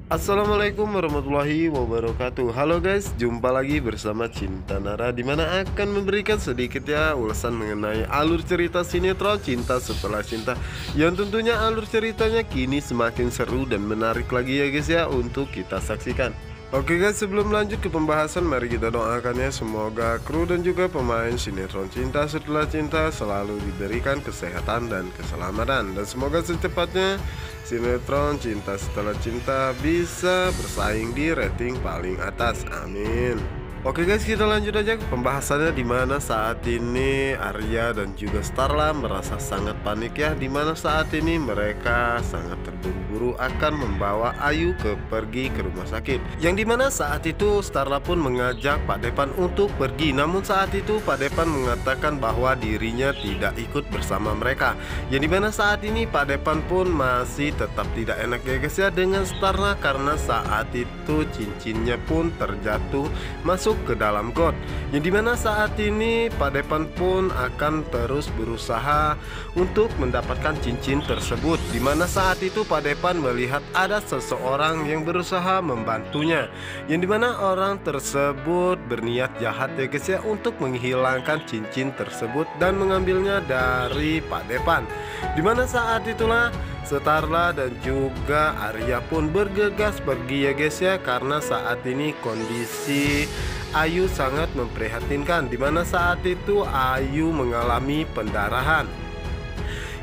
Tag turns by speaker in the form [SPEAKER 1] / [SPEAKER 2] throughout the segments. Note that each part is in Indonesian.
[SPEAKER 1] Assalamualaikum warahmatullahi wabarakatuh. Halo guys, jumpa lagi bersama Cinta Nara, dimana akan memberikan sedikit ulasan mengenai alur cerita sinetron Cinta Setelah Cinta, yang tentunya alur ceritanya kini semakin seru dan menarik lagi ya guys untuk kita saksikan. Oke guys, sebelum lanjut ke pembahasan, mari kita doakan semoga kru dan juga pemain sinetron Cinta Setelah Cinta selalu diberikan kesehatan dan keselamatan, dan semoga secepatnya sinetron Cinta Setelah Cinta bisa bersaing di rating paling atas, amin. Oke guys, kita lanjut aja ke pembahasannya, dimana saat ini Arya dan juga Starla merasa sangat panik dimana saat ini mereka sangat terburu-buru akan membawa Ayu pergi ke rumah sakit, yang dimana saat itu Starla pun mengajak Pak Depan untuk pergi, namun saat itu Pak Depan mengatakan bahwa dirinya tidak ikut bersama mereka, yang dimana saat ini Pak Depan pun masih tetap tidak enak ya guys dengan Starla, karena saat itu cincinnya pun terjatuh masuk ke dalam got, yang dimana saat ini Pak Depan pun akan terus berusaha untuk mendapatkan cincin tersebut, dimana saat itu Pak Depan melihat ada seseorang yang berusaha membantunya, yang dimana orang tersebut berniat jahat ya guys untuk menghilangkan cincin tersebut dan mengambilnya dari Pak Depan, dimana saat itulah Starla dan juga Arya pun bergegas pergi ya guys karena saat ini kondisi Ayu sangat memprihatinkan, dimana saat itu Ayu mengalami pendarahan,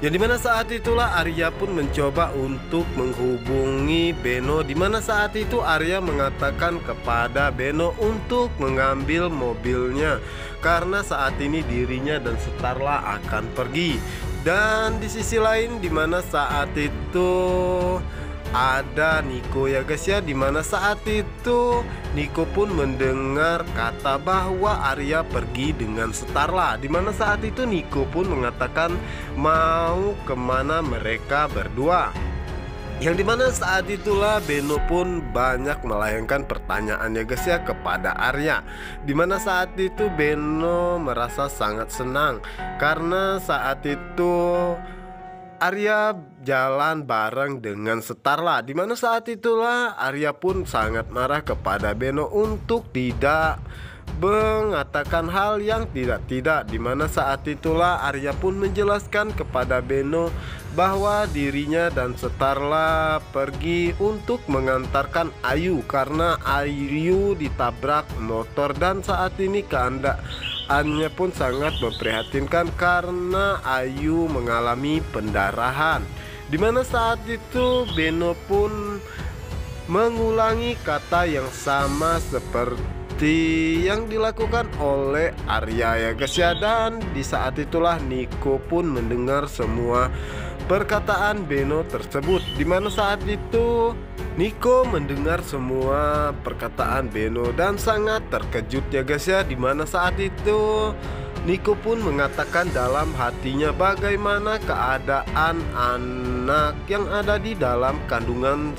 [SPEAKER 1] yang dimana saat itulah Arya pun mencoba untuk menghubungi Beno, dimana saat itu Arya mengatakan kepada Beno untuk mengambil mobilnya karena saat ini dirinya dan Starla akan pergi. Dan di sisi lain, dimana saat itu ada Niko ya guys dimana saat itu Niko pun mendengar kata bahwa Arya pergi dengan Starla, dimana saat itu Niko pun mengatakan mau kemana mereka berdua, yang dimana saat itulah Beno pun banyak melayangkan pertanyaan ya guys kepada Arya, dimana saat itu Beno merasa sangat senang karena saat itu Arya jalan bareng dengan Starla, dimana saat itulah Arya pun sangat marah kepada Beno untuk tidak mengatakan hal yang tidak-tidak, dimana saat itulah Arya pun menjelaskan kepada Beno bahwa dirinya dan Starla pergi untuk mengantarkan Ayu karena Ayu ditabrak motor, dan saat ini keadaannya pun sangat memprihatinkan karena Ayu mengalami pendarahan, dimana saat itu Beno pun mengulangi kata yang sama seperti yang dilakukan oleh Arya ya guys dan di saat itulah Niko pun mendengar semua perkataan Beno tersebut, dimana saat itu Niko mendengar semua perkataan Beno dan sangat terkejut ya guys dimana saat itu Niko pun mengatakan dalam hatinya bagaimana keadaan anak yang ada di dalam kandungan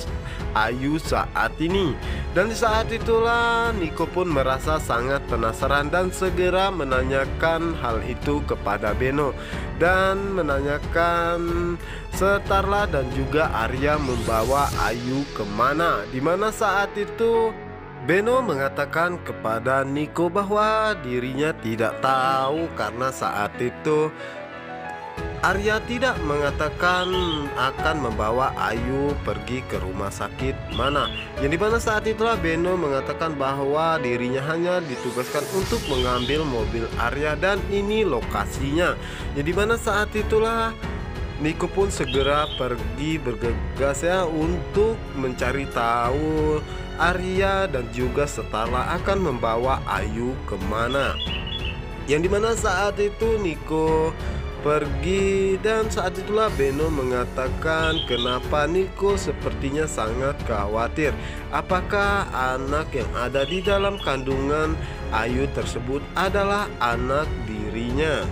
[SPEAKER 1] Ayu saat ini. Dan di saat itulah Niko pun merasa sangat penasaran dan segera menanyakan hal itu kepada Beno dan menanyakan Starla dan juga Arya membawa Ayu kemana, dimana saat itu Beno mengatakan kepada Niko bahwa dirinya tidak tahu karena saat itu Arya tidak mengatakan akan membawa Ayu pergi ke rumah sakit mana, yang dimana saat itulah Beno mengatakan bahwa dirinya hanya ditugaskan untuk mengambil mobil Arya dan ini lokasinya, yang dimana saat itulah Niko pun segera pergi bergegas untuk mencari tahu Arya dan juga Starla akan membawa Ayu kemana, yang dimana saat itu Niko pergi dan saat itulah Beno mengatakan kenapa Niko sepertinya sangat khawatir apakah anak yang ada di dalam kandungan Ayu tersebut adalah anak dirinya.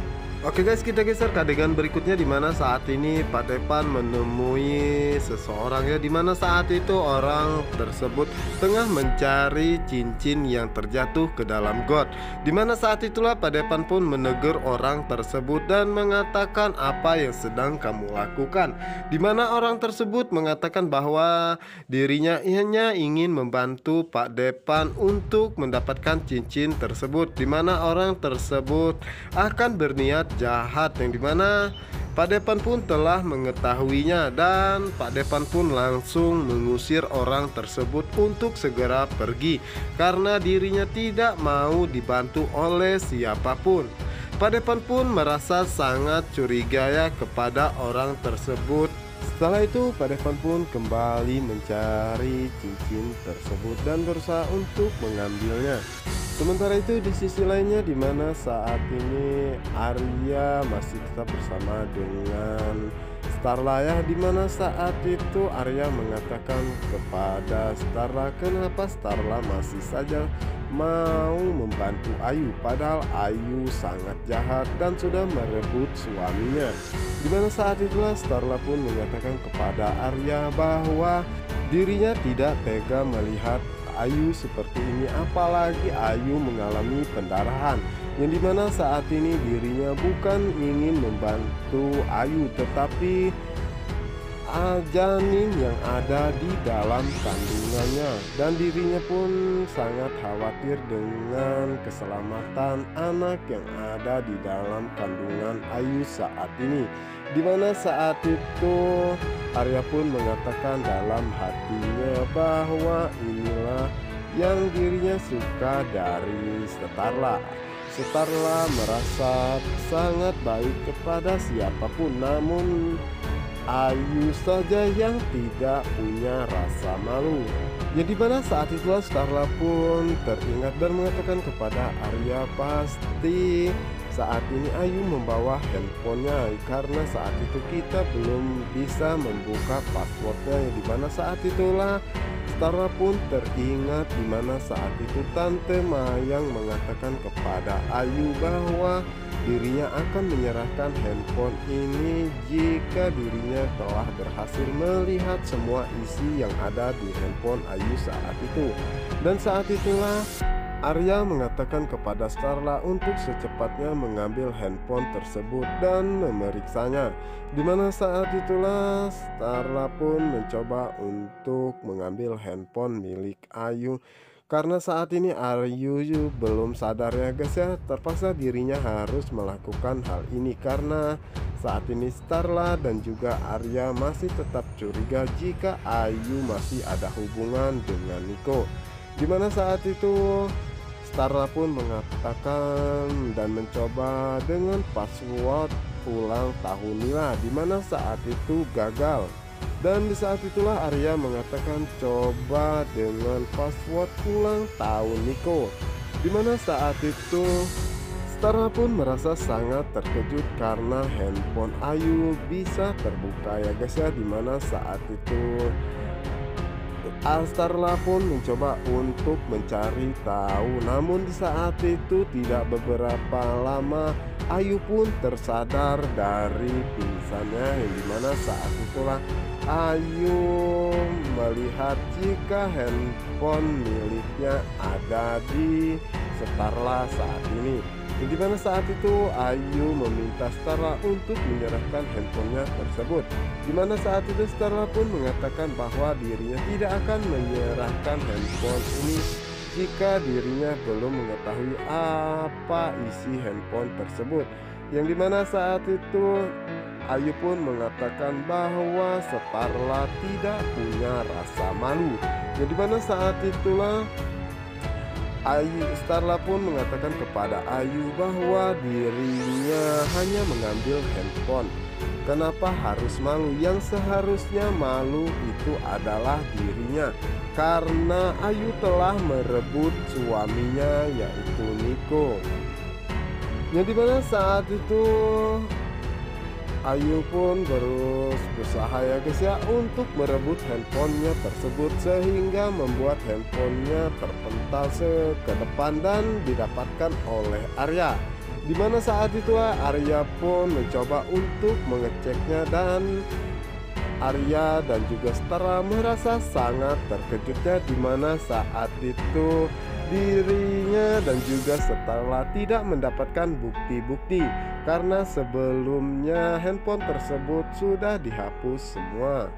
[SPEAKER 1] Oke guys, kita geser ke adegan berikutnya di mana saat ini Pak Depan menemui seseorang ya, di mana saat itu orang tersebut tengah mencari cincin yang terjatuh ke dalam got. Di mana saat itulah Pak Depan pun menegur orang tersebut dan mengatakan apa yang sedang kamu lakukan. Di mana orang tersebut mengatakan bahwa dirinya hanya ingin membantu Pak Depan untuk mendapatkan cincin tersebut, di mana orang tersebut akan berniat jahat, yang dimana Pak Depan pun telah mengetahuinya dan Pak Depan pun langsung mengusir orang tersebut untuk segera pergi karena dirinya tidak mau dibantu oleh siapapun. Pak Depan pun merasa sangat curiga ya kepada orang tersebut. Setelah itu Pak Depan pun kembali mencari cincin tersebut dan berusaha untuk mengambilnya. Sementara itu di sisi lainnya di mana saat ini Arya masih tetap bersama dengan Starla ya, di mana saat itu Arya mengatakan kepada Starla kenapa Starla masih saja mau membantu Ayu, padahal Ayu sangat jahat dan sudah merebut suaminya. Di mana saat itulah Starla pun mengatakan kepada Arya bahwa dirinya tidak tega melihat Ayu seperti ini, apalagi Ayu mengalami pendarahan, yang dimana saat ini dirinya bukan ingin membantu Ayu tetapi janin yang ada di dalam kandungannya, dan dirinya pun sangat khawatir dengan keselamatan anak yang ada di dalam kandungan Ayu saat ini. Dimana saat itu Arya pun mengatakan dalam hatinya bahwa inilah yang dirinya suka dari Starla. Starla merasa sangat baik kepada siapapun, namun Ayu saja yang tidak punya rasa malu. Ya, di mana saat itulah Starla pun teringat dan mengatakan kepada Arya pasti saat ini Ayu membawa handphonenya karena saat itu kita belum bisa membuka passwordnya. Ya, di mana saat itulah Starla pun teringat di mana saat itu Tante Mayang mengatakan kepada Ayu bahwa dirinya akan menyerahkan handphone ini jika dirinya telah berhasil melihat semua isi yang ada di handphone Ayu saat itu. Dan saat itulah Arya mengatakan kepada Starla untuk secepatnya mengambil handphone tersebut dan memeriksanya. Dimana saat itulah Starla pun mencoba untuk mengambil handphone milik Ayu. Karena saat ini Ayu belum sadar ya guys ya, terpaksa dirinya harus melakukan hal ini karena saat ini Starla dan juga Arya masih tetap curiga jika Ayu masih ada hubungan dengan Niko. Dimana saat itu Starla pun mengatakan dan mencoba dengan password ulang tahun Nila, dimana saat itu gagal. Dan di saat itulah Arya mengatakan coba dengan password ulang tahun Niko. Dimana saat itu Starla pun merasa sangat terkejut karena handphone Ayu bisa terbuka ya guys ya. Dimana saat itu Starla pun mencoba untuk mencari tahu, namun di saat itu tidak beberapa lama Ayu pun tersadar dari pingsannya, yang dimana saat itulah Ayu melihat jika handphone miliknya ada di Starla saat ini. Di mana saat itu Ayu meminta Starla untuk menyerahkan handphonenya tersebut. Di mana saat itu Starla pun mengatakan bahwa dirinya tidak akan menyerahkan handphone ini jika dirinya belum mengetahui apa isi handphone tersebut. Yang dimana saat itu Ayu pun mengatakan bahwa Starla tidak punya rasa malu. Yang dimana saat itulah Starla pun mengatakan kepada Ayu bahwa dirinya hanya mengambil handphone. Kenapa harus malu? Yang seharusnya malu itu adalah dirinya, karena Ayu telah merebut suaminya yaitu Niko. Yang dimana saat itu Ayu pun berusaha ya guys ya untuk merebut handphonenya tersebut, sehingga membuat handphonenya terpental ke depan dan didapatkan oleh Arya. Dimana saat itu Arya pun mencoba untuk mengeceknya, dan Arya dan juga Setara merasa sangat terkejutnya, dimana saat itu dirinya dan juga Setara tidak mendapatkan bukti-bukti karena sebelumnya handphone tersebut sudah dihapus semua.